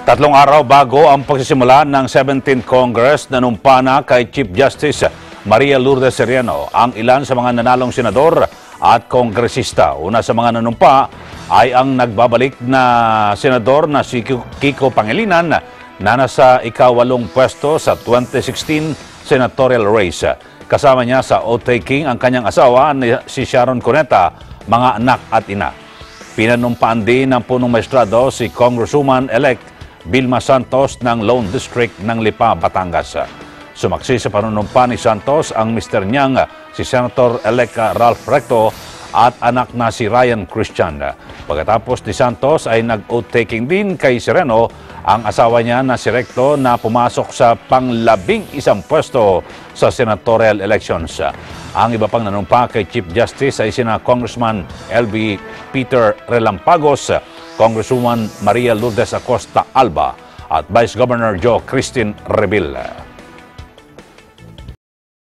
Tatlong araw bago ang pagsisimula ng 17th Congress, nanumpa na kay Chief Justice Maria Lourdes Sereno ang ilan sa mga nanalong senador at kongresista. Una sa mga nanumpa ay ang nagbabalik na senador na si Kiko Pangilinan na nasa ika-8 pwesto sa 2016 senatorial race. Kasama niya sa oath-taking ang kanyang asawa si Sharon Cuneta, mga anak at ina. Pinanumpaan din ng punong maestrado si Congresswoman-elect Vilma Santos ng Lone District ng Lipa, Batangas. Sumaksi sa panunumpa ni Santos ang mister niyang si Senator-elect Ralph Recto at anak na si Ryan Christian. Pagkatapos ni Santos ay nag-oath-taking din kay Sereno ang asawa niya na si Recto na pumasok sa pang-11 pwesto sa senatorial elections. Ang iba pang nanumpa kay Chief Justice ay sina Congressman LB Peter Relampagos, Congresswoman Maria Lourdes Acosta Alba at Vice Governor Joe Christine Revilla.